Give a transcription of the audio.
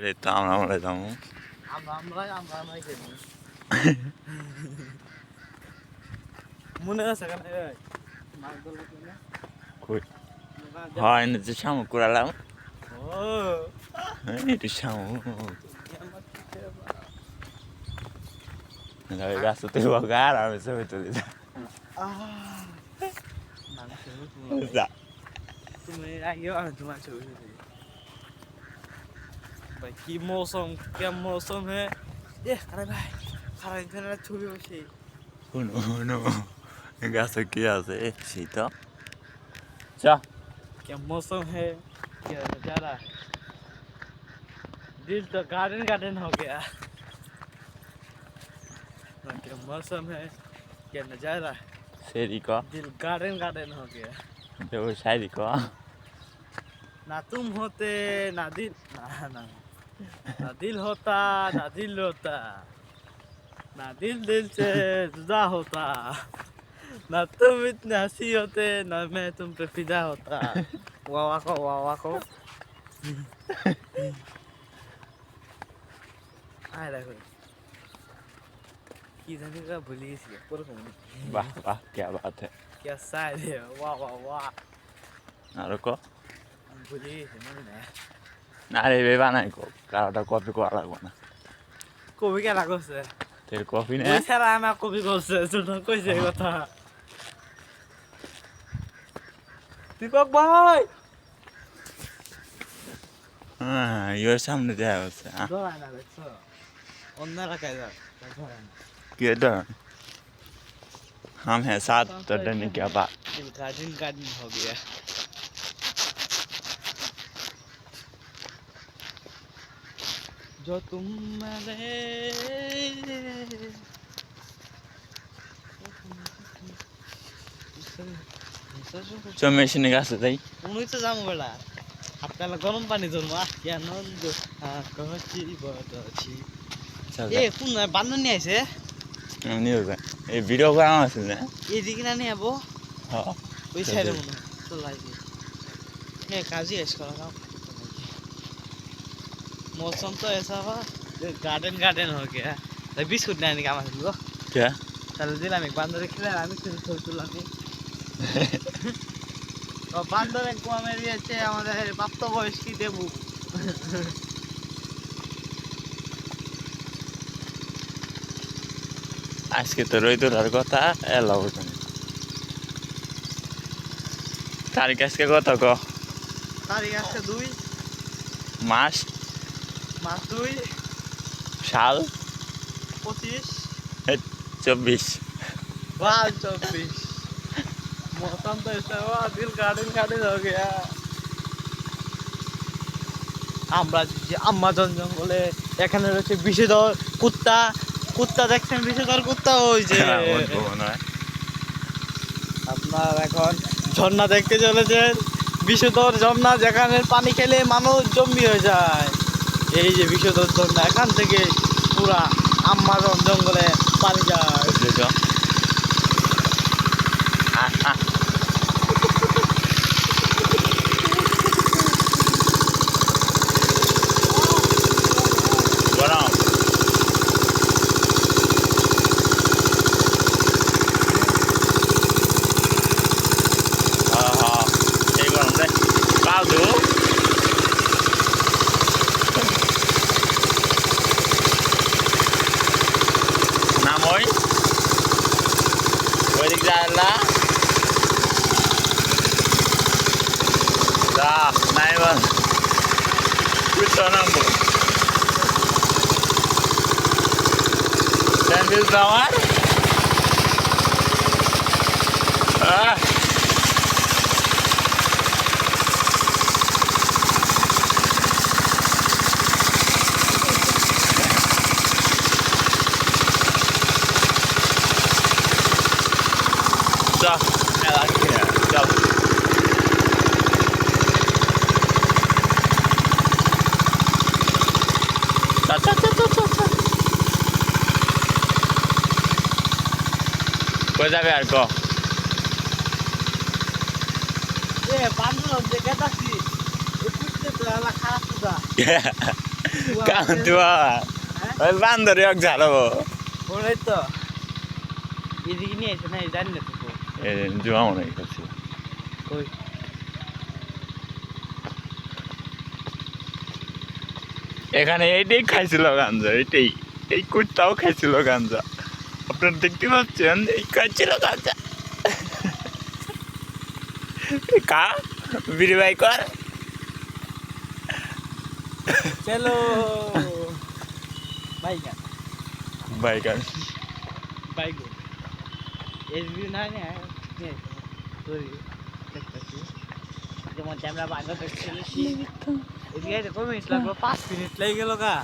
এই তো আমরা যাবো। আমরাই খেলি। মনে আছে কেন মাছ ধরবো কিনা? কই হয় না যে শামুক কুড়ালাম ও একটু শামুক গাছতে বগার আমি ছবি তুলি যা তুমি आइयो আমি তোমার ছবি তুলি भाई की मौसम क्या मौसम है ये अरे भाई খারাপ ইনফিনিটি ছবি বসে শুনো গাছে কি আছে শীত চা क्या मौसम है क्या नजारा है दिल तो गार्डन गार्डन हो गया क्या मौसम है क्या नजारा है सेरी क दिल गार्डन गार्डन हो गया जो शायरी क ना तुम होते ना दिल ना ना दिल होता ना दिल होता ना दिल दिल से जुदा होता ना तुम इतने हंसी होते ना मैं तुम पे फिदा होता वाह को आए देखो की जाने का भूली सी पर वाह वाह क्या बात है क्या शायर है वाह आरो क भूली सी मैंने ना रे बेबा নাই কো কারোটা কপি করা লাগবে না কবি কে লাগছে তোর কপি না ওই সারা আমার কবি করছে শুনো কইছে এই কথা দীপক ভাই হ্যাঁ ইওর সামনে দেয়া আছে ধরায় না দেখছো অন্য এলাকায় যা ধরায় না কি এটা हम हैं साथ तो डरने क्या बात दिल गार्डन गार्डन हो गया जो तुम मेरे চো মেশিনে গাছে যাই উনি তো যাবো বেলা আপনারা গরম পানি ধরবো কি আনন্দ কচি বড়ছি এ কোন বান্দর নিয়ে আইছে নিয়ে যাই এই ভিডিও করা আছে না এইদিকে না নিয়ে যাবো হ্যাঁ ওই সাইডে মনে হয় তো লাগবে ये काजी ऐश करो मौसम तो ऐसा हुआ गार्डन गार्डन हो गया तो बिस्कुट नहीं निकाल सकते क्या चलो दिला में बांदर खिला আমি কিছু ছবি তুললাম তো বান্দরের কোয়ামেরি আছে আমাদের প্রাপ্ত বয়স্ক দেবু আজকে তো রইত আর কথা এলা বুঝুন তারিখ আজকে কত ক তারিখ আজকে 2 মাস মাস 2 সাল 25 24 वाह 24 मौसम तो ऐसा हुआ दिल गार्डन गार्डन हो गया আমরা যে আমাজন জঙ্গলে এখানে রয়েছে বিষধর কুত্তা কুত্তা দেখছেন বিষধর কুত্তা ওই যে আপনার এখন ঝর্ণা দেখতে চলেছেন বিষধর ঝর্ণা যেখানে পানি খেলে মানুষ জম্বি হয়ে যায় এই যে বিষধর ঝর্ণা এখান থেকে পুরা আমাজন জঙ্গলে পানি যায় Naivan, which number? Then this the one? I like it. কই যাবে আর ক এ বান্দর দেখে তাছি এ কুত্তে তো আলা খারাপ কুদা কাঁদতে বাবা ওই বান্দরে এক ঝাড়াবো ওরাই তো এদিকে নিয়ে এসে না জানি না তো জুয়া মনে করছি কই এখানে এইটাই খাইছিল গাঞ্জা এইটাই এই কুত্তাও খাইছিল গাঞ্জা আপনারা দেখতে পাচ্ছেন এই খাইছিল গাঞ্জা কা বিড়ি ভাই কর চলো বাইক বাইকার বাইক এসবি না নিয়ে সরি দেখতেছি যেমন আমরা বাইরে দেখছি এদিকে কত মিনিট লাগলো 5 মিনিট লেগে গেল গা